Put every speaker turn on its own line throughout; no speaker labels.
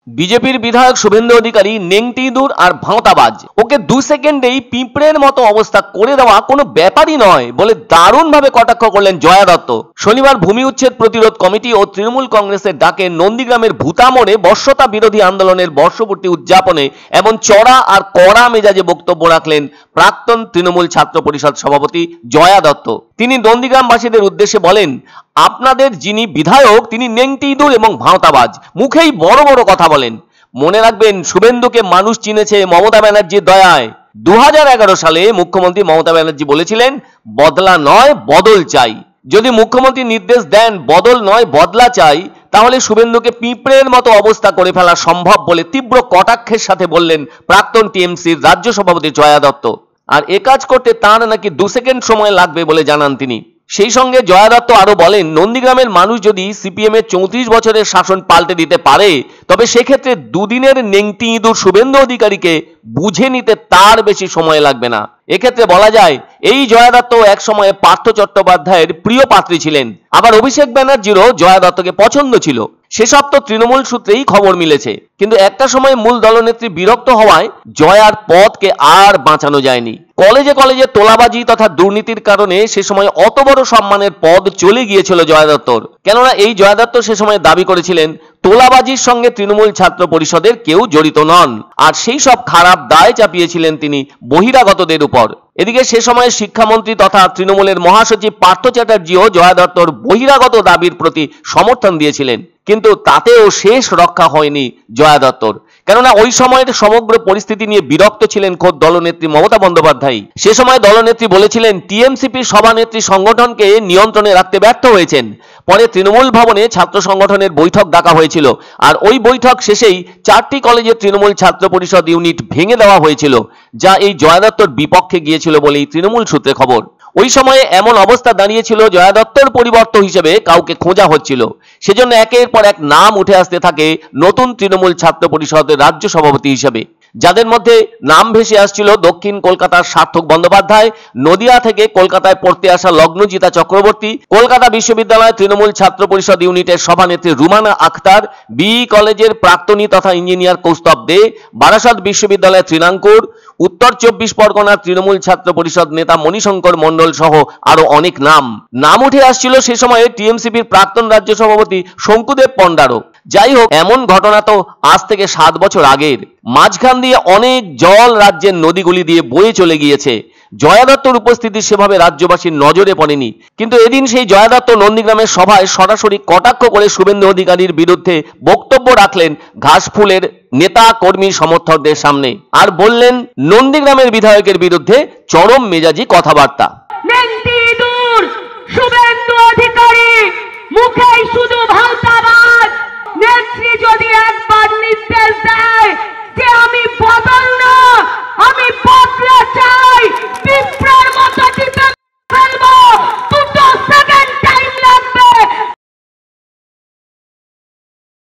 বিজেপির বিধায়ক শুভেন্দু অধিকারী নেংটি ইঁদুর আর ভাঁওতাবাজ, ওকে 2 সেকেন্ডেই পিঁপড়ের মতো অবস্থা করে দেওয়া কোনো ব্যাপারই নয় বলে দারুণভাবে কটাক্ষ করলেন জয়া দত্ত। শনিবার ভূমি উচ্ছেদ প্রতিরোধ কমিটি ও তৃণমূল কংগ্রেসের ডাকে নন্দীগ্রামের ভূতা মোড়ে বর্ষতা বিরোধী আন্দোলনের বর্ষপূর্তি উদযাপনে এমন চড়া আর কড়া মেজাজে বক্তব্য রাখলেন প্রাক্তন তৃণমূল ছাত্র পরিষদ সভাপতি জয়া দত্ত। তিনি নন্দীগ্রামবাসীদের উদ্দেশ্যে বলেন, আপনাদের যিনি বিধায়ক তিনি নেংটি ইঁদুর এবং ভাঁওতাবাজ, মুখেই বড় বড় কথা বলেন। মনে রাখবেন, শুভেন্দুকে মানুষ চিনেছে মমতা ব্যানার্জির দয়ায়। 2011 সালে মুখ্যমন্ত্রী মমতা ব্যানার্জি বলেছিলেন, বদলা নয় বদল চাই। যদি মুখ্যমন্ত্রী নির্দেশ দেন বদল নয় বদলা চাই, তাহলে শুভেন্দুকে পিঁপড়ের মতো অবস্থা করে ফেলা সম্ভব বলে তীব্র কটাক্ষের সাথে বললেন প্রাক্তন টিএমসির রাজ্য সভাপতি জয়া দত্ত। আর এ কাজ করতে তাঁর নাকি 2 সেকেন্ড সময় লাগবে বলে জানান তিনি। সেই সঙ্গে জয়া দত্ত আরো বলেন, নন্দীগ্রামের মানুষ যদি সিপিএম এর 34 বছরের শাসন পাল্টে দিতে পারে, তবে সেক্ষেত্রে দুদিনের নেংটি ইঁদুর শুভেন্দু অধিকারীকে বুঝে নিতে তার বেশি সময় লাগবে না। এক্ষেত্রে বলা যায়, এই জয়া দত্ত এক সময়ে পার্থ চট্টোপাধ্যায়ের প্রিয় পাত্রী ছিলেন। আবার অভিষেক ব্যানার্জিরও জয়া দত্তকে পছন্দ ছিল। সেসব তো তৃণমূল সূত্রেই খবর মিলেছে। কিন্তু একটা সময় মূল দলনেত্রী বিরক্ত হওয়ায় জয়ার পদকে আর বাঁচানো যায়নি। কলেজে কলেজে তোলাবাজি তথা দুর্নীতির কারণে সে সময় অত বড় সম্মানের পদ চলে গিয়েছিল জয়া দত্তর। কেননা এই জয়া দত্ত সে সময় দাবি করেছিলেন, তোলাবাজির সঙ্গে তৃণমূল ছাত্র পরিষদের কেউ জড়িত নন, আর সেই সব খারাপ দায় চাপিয়েছিলেন তিনি বহিরাগতদের উপর। এদিকে সে সময় শিক্ষামন্ত্রী তথা তৃণমূলের মহাসচিব পার্থ চ্যাটার্জিও জয়া দত্তর বহিরাগত দাবির প্রতি সমর্থন দিয়েছিলেন। কিন্তু তাতেও শেষ রক্ষা হয়নি জয়া দত্তর। কেননা ওই সময়ের সমগ্র পরিস্থিতি নিয়ে বিরক্ত ছিলেন খোদ দলনেত্রী মমতা বন্দ্যোপাধ্যায়। সে সময় দলনেত্রী বলেছিলেন, টিএমসিপির সভানেত্রী সংগঠনকে নিয়ন্ত্রণে রাখতে ব্যর্থ হয়েছেন। পরে তৃণমূল ভবনে ছাত্র সংগঠনের বৈঠক ডাকা হয়েছিল, আর ওই বৈঠক শেষেই 4টি কলেজের তৃণমূল ছাত্র পরিষদ ইউনিট ভেঙে দেওয়া হয়েছিল, যা এই জয়া দত্তর বিপক্ষে গিয়েছিল বলেই তৃণমূল সূত্রে খবর। ওই সময়ে এমন অবস্থা দাঁড়িয়েছিল, জয়া দত্তর পরিবর্তন হিসেবে কাউকে খোঁজা হচ্ছিল। সেজন্য একের পর এক নাম উঠে আসতে থাকে নতুন তৃণমূল ছাত্র পরিষদের রাজ্য সভাপতি হিসেবে, যাদের মধ্যে নাম ভেসে আসছিল দক্ষিণ কলকাতার সার্থক বন্দ্যোপাধ্যায়, নদিয়া থেকে কলকাতায় পড়তে আসা লগ্নজিতা চক্রবর্তী, কলকাতা বিশ্ববিদ্যালয় তৃণমূল ছাত্র পরিষদ ইউনিটের সভানেত্রী রুমানা আখতার, বিই কলেজের প্রাক্তনী তথা ইঞ্জিনিয়ার কৌস্তব দে, বারাসত বিশ্ববিদ্যালয়ের তৃণাঙ্কুর, উত্তর 24 পরগনার তৃণমূল ছাত্র পরিষদ নেতা মণিশঙ্কর মণ্ডল সহ আরো অনেক নাম উঠে আসছিল সে সময়ে টিএমসিপির প্রাক্তন রাজ্য সভাপতি শঙ্কুদেব পণ্ডারও। যাই হোক, এমন ঘটনা তো আজ থেকে 7 বছর আগের। মাঝখান দিয়ে অনেক জল রাজ্যের নদীগুলি দিয়ে বয়ে চলে গিয়েছে। জয়া দত্তর উপস্থিতি সেভাবে রাজ্যবাসীর নজরে পড়েনি। কিন্তু এদিন সেই জয়া দত্ত নন্দীগ্রামের সভায় সরাসরি কটাক্ষ করে শুভেন্দু অধিকারীর বিরুদ্ধে বক্তব্য রাখলেন ঘাসফুলের নেতা কর্মী সমর্থকদের সামনে, আর বললেন নন্দীগ্রামের বিধায়কের বিরুদ্ধে চরম মেজাজি কথাবার্তা।
শুভেন্দু অধিকারী মুখেই শুধু ভাঁওতাবাজ। নেত্রী যদি একবার নির্দেশ দেয় যে আমি বদল না আমি বদলা চাই, পিঁপড়ের মতো টিপে ফেলবো, 2 সেকেন্ড টাইম লাগবে।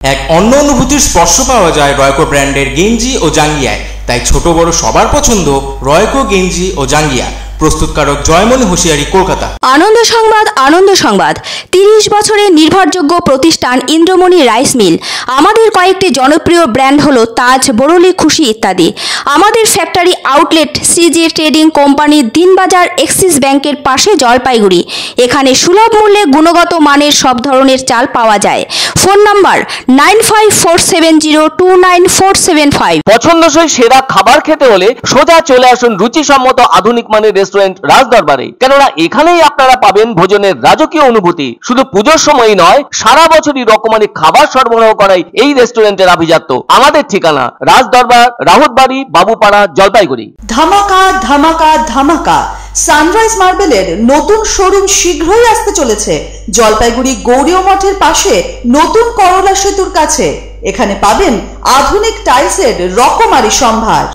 এক অন্য অনুভূতির স্পর্শ পাওয়া যায় রয়কো ব্র্যান্ডের গেঞ্জি ও জাঙ্গিয়ায়। তাই ছোট বড় সবার পছন্দ রয়কো গেঞ্জি ও জাঙ্গিয়া। প্রস্তুতকারক জয়মনি হোশিয়ারি, কলকাতা।
আনন্দ সংবাদ, আনন্দ সংবাদ। 30 বছরের নির্ভরযোগ্য প্রতিষ্ঠান ইন্দ্রমণি রাইস মিল। আমাদের কয়েকটি জনপ্রিয় ব্র্যান্ড হলো তাজ, বরলি, খুশি ইত্যাদি। আমাদের ফ্যাক্টরি আউটলেট সিজে ট্রেডিং কোম্পানির দিনবাজার এক্সিস ব্যাংকের পাশে, জলপাইগুড়ি। এখানে সুলভ মূল্যে গুণগত মানের সব ধরনের চাল পাওয়া যায়। Phone number 9547029475।
পছন্দসই সেরা খাবার খেতে হলে সোজা চলে আসুন রুচিসম্মত আধুনিক মানের রেস্টুরেন্ট রাজদরবারে। কেননা এখানেই আপনারা পাবেন ভোজনের রাজকীয় অনুভূতি। শুধু পুজোর সময় নয়, সারা বছরই রকমারি খাবার সরবরাহ করাই এই রেস্টুরেন্টের আভিজাত্য। আমাদের ঠিকানা রাজদরবার, রাহুতবাড়ি, বাবুপাড়া, জলপাইগুড়ি।
ধামাকা ধামাকা ধামাকা! সানরাইজ মার্বেলের নতুন শোরুম শীঘ্রই আসতে চলেছে জলপাইগুড়ি গৌরীয় মঠের পাশে নতুন করলা সেতুর কাছে। এখানে পাবেন আধুনিক টাইলসের রকমারি সম্ভার।